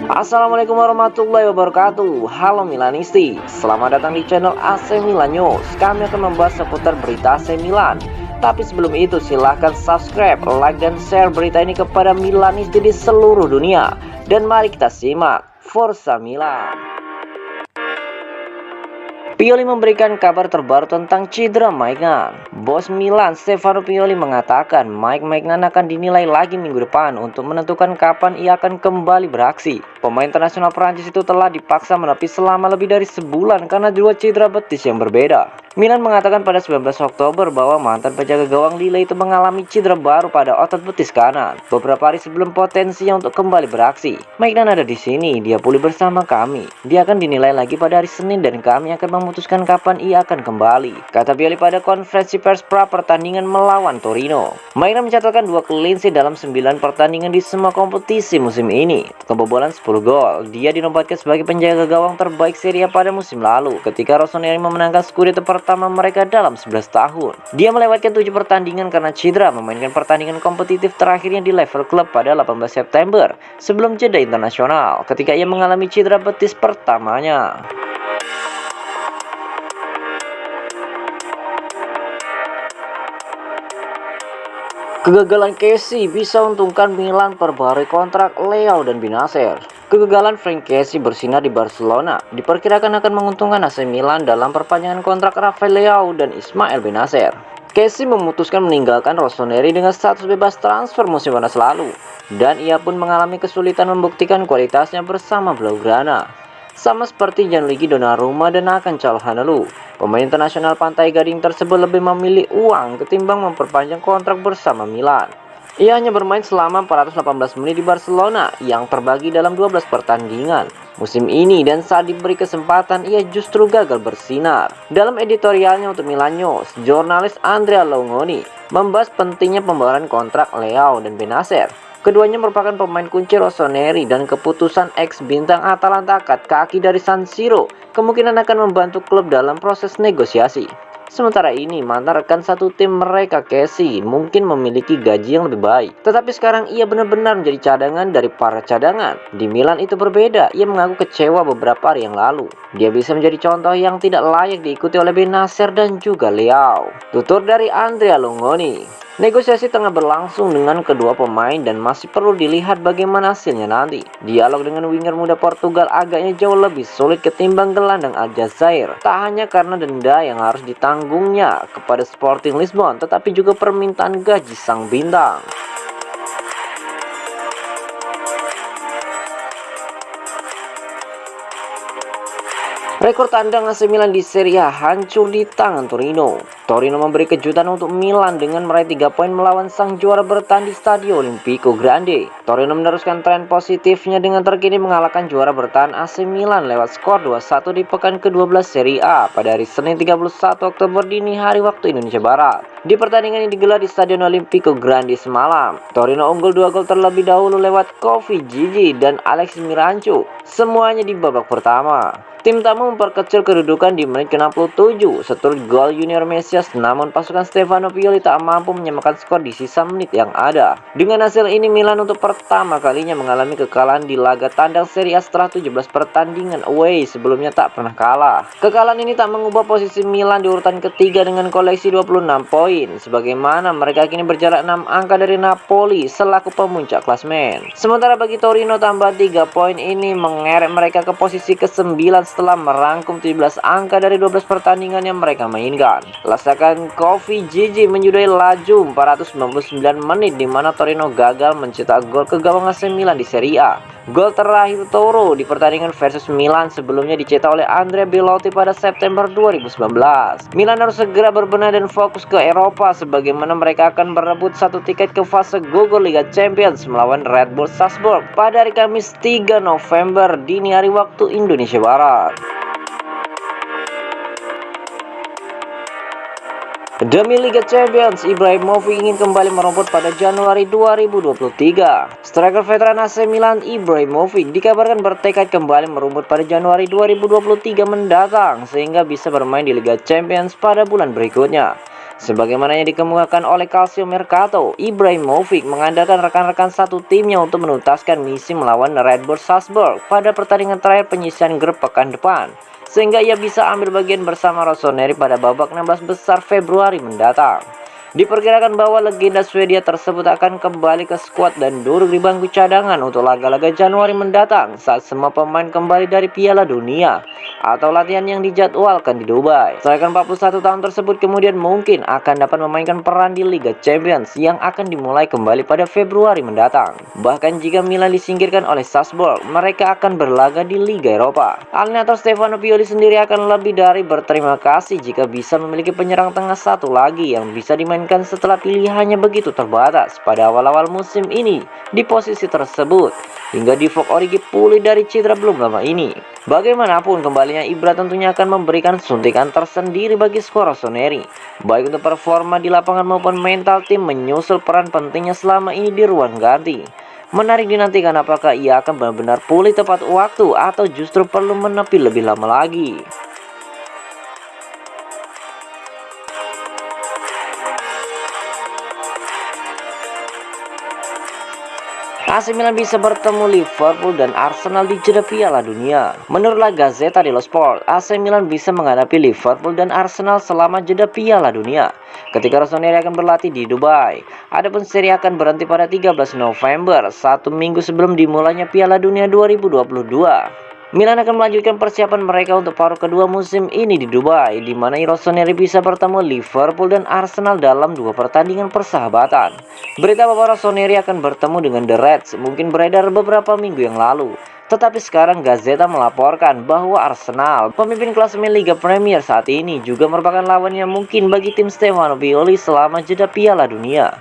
Assalamualaikum warahmatullahi wabarakatuh. Halo Milanisti, selamat datang di channel AC Milan News. Kami akan membahas seputar berita AC Milan. Tapi sebelum itu silahkan subscribe, like, dan share berita ini kepada Milanisti di seluruh dunia. Dan mari kita simak Forza Milan. Pioli memberikan kabar terbaru tentang cedera Maignan. Bos Milan Stefano Pioli mengatakan Mike Maignan akan dinilai lagi minggu depan untuk menentukan kapan ia akan kembali beraksi. Pemain internasional Prancis itu telah dipaksa menepi selama lebih dari sebulan karena dua cedera betis yang berbeda. Milan mengatakan pada 19 Oktober bahwa mantan penjaga gawang Lille itu mengalami cedera baru pada otot betis kanan beberapa hari sebelum potensinya untuk kembali beraksi. Maignan ada di sini, dia pulih bersama kami. Dia akan dinilai lagi pada hari Senin dan kami akan memutuskan kapan ia akan kembali, kata Pioli pada konferensi pers pra pertandingan melawan Torino. Maignan mencatatkan 2 clean sheet dalam 9 pertandingan di semua kompetisi musim ini, kebobolan 10 gol. Dia dinobatkan sebagai penjaga gawang terbaik Serie A pada musim lalu ketika Rossoneri memenangkan Scudetto pertama mereka dalam 11 tahun. Dia melewatkan 7 pertandingan karena cedera, memainkan pertandingan kompetitif terakhirnya di level klub pada 18 September sebelum jeda internasional ketika ia mengalami cedera betis pertamanya. Kegagalan Kessie bisa untungkan Milan perbarui kontrak Leao dan Benacer. Kegagalan Frank Kessie bersinar di Barcelona diperkirakan akan menguntungkan AC Milan dalam perpanjangan kontrak Rafael Leao dan Ismail Benacer. Kessie memutuskan meninggalkan Rossoneri dengan status bebas transfer musim panas lalu, dan ia pun mengalami kesulitan membuktikan kualitasnya bersama Blaugrana. Sama seperti Gianluigi Donnarumma dan Hakan Çalhanoğlu, pemain internasional Pantai Gading tersebut lebih memilih uang ketimbang memperpanjang kontrak bersama Milan. Ia hanya bermain selama 418 menit di Barcelona yang terbagi dalam 12 pertandingan musim ini, dan saat diberi kesempatan ia justru gagal bersinar. Dalam editorialnya untuk Milan News, jurnalis Andrea Longoni membahas pentingnya pembayaran kontrak Leao dan Benacer. Keduanya merupakan pemain kunci Rossoneri dan keputusan ex-bintang Atalanta angkat kaki dari San Siro kemungkinan akan membantu klub dalam proses negosiasi. Sementara ini, mantan rekan satu tim mereka, Kessie, mungkin memiliki gaji yang lebih baik. Tetapi sekarang ia benar-benar menjadi cadangan dari para cadangan. Di Milan itu berbeda, ia mengaku kecewa beberapa hari yang lalu. Dia bisa menjadi contoh yang tidak layak diikuti oleh Benacer dan juga Leao, tutur dari Andrea Longoni. Negosiasi tengah berlangsung dengan kedua pemain dan masih perlu dilihat bagaimana hasilnya nanti. Dialog dengan winger muda Portugal agaknya jauh lebih sulit ketimbang gelandang Aljazair. Tak hanya karena denda yang harus ditanggungnya kepada Sporting Lisbon, tetapi juga permintaan gaji sang bintang. Rekor tandang AC Milan di Serie A hancur di tangan Torino. Torino memberi kejutan untuk Milan dengan meraih 3 poin melawan sang juara bertahan di Stadio Olimpico Grande. Torino meneruskan tren positifnya dengan terkini mengalahkan juara bertahan AC Milan lewat skor 2-1 di pekan ke-12 Serie A pada hari Senin 31 Oktober dini hari waktu Indonesia Barat. Di pertandingan yang digelar di Stadion Olimpico Grande semalam, Torino unggul 2 gol terlebih dahulu lewat Kofi Gigi dan Alex Miranchuk, semuanya di babak pertama. Tim tamu memperkecil kedudukan di menit ke-67 setelah gol Junior Mesias, namun pasukan Stefano Pioli tak mampu menyamakan skor di sisa menit yang ada. Dengan hasil ini, Milan untuk pertama kalinya mengalami kekalahan di laga tandang Serie A setelah 17 pertandingan away sebelumnya tak pernah kalah. Kekalahan ini tak mengubah posisi Milan di urutan ketiga dengan koleksi 26 poin, sebagaimana mereka kini berjarak 6 angka dari Napoli selaku pemuncak klasemen. Sementara bagi Torino, tambah 3 poin ini mengerek mereka ke posisi ke-9 setelah merangkum 17 angka dari 12 pertandingan yang mereka mainkan. Lasakan Kofi Gigi menyudahi laju 499 menit di mana Torino gagal mencetak gol ke gawang AC Milan di Serie A. Gol terakhir Toro di pertandingan versus Milan sebelumnya dicetak oleh Andrea Belotti pada September 2019. Milan harus segera berbenah dan fokus ke Eropa sebagaimana mereka akan berebut satu tiket ke fase gugur Liga Champions melawan Red Bull Salzburg pada hari Kamis 3 November dini hari waktu Indonesia Barat. Demi Liga Champions, Ibrahimovic ingin kembali merumput pada Januari 2023. Striker veteran AC Milan Ibrahimovic dikabarkan bertekad kembali merumput pada Januari 2023 mendatang sehingga bisa bermain di Liga Champions pada bulan berikutnya. Sebagaimana yang dikemukakan oleh Calcio Mercato, Ibrahimovic mengandalkan rekan-rekan satu timnya untuk menuntaskan misi melawan Red Bull Salzburg pada pertandingan terakhir penyisian grup pekan depan, sehingga ia bisa ambil bagian bersama Rossoneri pada babak 16 besar Februari mendatang. Diperkirakan bahwa legenda Swedia tersebut akan kembali ke skuad dan duduk di bangku cadangan untuk laga-laga Januari mendatang saat semua pemain kembali dari Piala Dunia atau latihan yang dijadwalkan di Dubai. Striker 41 tahun tersebut kemudian mungkin akan dapat memainkan peran di Liga Champions yang akan dimulai kembali pada Februari mendatang. Bahkan jika Milan disingkirkan oleh Salzburg, mereka akan berlaga di Liga Eropa. Alinator Stefano Pioli sendiri akan lebih dari berterima kasih jika bisa memiliki penyerang tengah satu lagi yang bisa dimainkan setelah pilihannya begitu terbatas pada awal-awal musim ini di posisi tersebut, hingga Divock Origi pulih dari cedera belum lama ini. Bagaimanapun kembalinya Ibra tentunya akan memberikan suntikan tersendiri bagi skuad Rossoneri, baik untuk performa di lapangan maupun mental tim menyusul peran pentingnya selama ini di ruang ganti. Menarik dinantikan apakah ia akan benar-benar pulih tepat waktu atau justru perlu menepi lebih lama lagi. AC Milan bisa bertemu Liverpool dan Arsenal di jeda Piala Dunia. Menurut La Gazzetta dello Sport, AC Milan bisa menghadapi Liverpool dan Arsenal selama jeda Piala Dunia ketika Rossoneri akan berlatih di Dubai. Adapun seri akan berhenti pada 13 November, satu minggu sebelum dimulainya Piala Dunia 2022. Milan akan melanjutkan persiapan mereka untuk paruh kedua musim ini di Dubai, di mana Rossoneri bisa bertemu Liverpool dan Arsenal dalam dua pertandingan persahabatan. Berita bahwa Rossoneri akan bertemu dengan The Reds mungkin beredar beberapa minggu yang lalu. Tetapi sekarang Gazzetta melaporkan bahwa Arsenal, pemimpin klasemen Liga Premier saat ini, juga merupakan lawan yang mungkin bagi tim Stefano Pioli selama jeda Piala Dunia.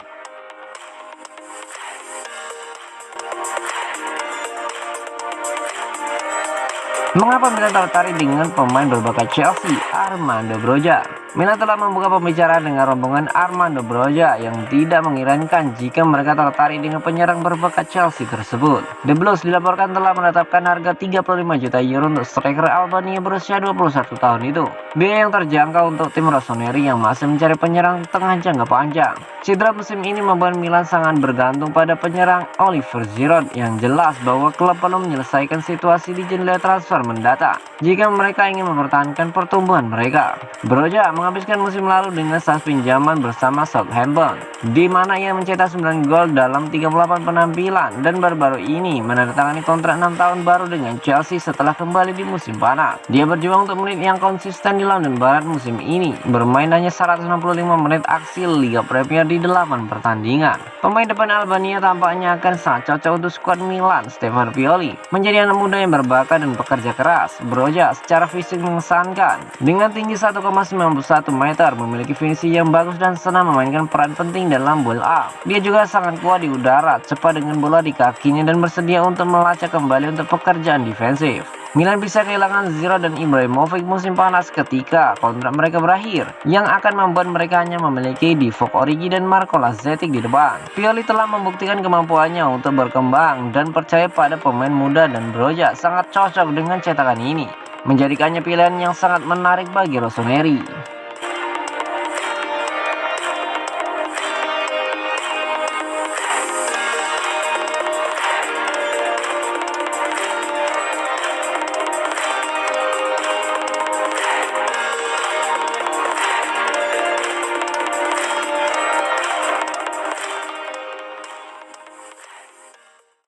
Mengapa Milan tertarik dengan pemain berbakat Chelsea, Armando Broja? Milan telah membuka pembicaraan dengan rombongan Armando Broja yang tidak mengirankan jika mereka tertarik dengan penyerang berbakat Chelsea tersebut. The Blues dilaporkan telah menetapkan harga 35 juta euro untuk striker Albania berusia 21 tahun itu. Biaya yang terjangkau untuk tim Rossoneri yang masih mencari penyerang tengah jangka panjang. Cedera musim ini membuat Milan sangat bergantung pada penyerang Oliver Giroud, yang jelas bahwa klub perlu menyelesaikan situasi di jendela transfer mendatang jika mereka ingin mempertahankan pertumbuhan mereka. Broja menghabiskan musim lalu dengan status pinjaman bersama Southampton, di mana ia mencetak 9 gol dalam 38 penampilan dan baru-baru ini menandatangani kontrak 6 tahun baru dengan Chelsea setelah kembali di musim panas. Dia berjuang untuk menit yang konsisten di London Barat musim ini, bermain hanya 165 menit aksi Liga Premier di 8 pertandingan. Pemain depan Albania tampaknya akan sangat cocok untuk skuad Milan Stefano Pioli. Menjadi anak muda yang berbakat dan pekerja keras, Broja secara fisik mengesankan. Dengan tinggi 1,91 meter, memiliki finishing yang bagus dan senang memainkan peran penting dalam build up. Dia juga sangat kuat di udara, cepat dengan bola di kakinya dan bersedia untuk melacak kembali untuk pekerjaan defensif. Milan bisa kehilangan Giroud dan Ibrahimovic musim panas ketika kontrak mereka berakhir, yang akan membuat mereka hanya memiliki Divock Origi dan Marco Lazetic di depan. Pioli telah membuktikan kemampuannya untuk berkembang dan percaya pada pemain muda, dan Broja sangat cocok dengan cetakan ini, menjadikannya pilihan yang sangat menarik bagi Rossoneri.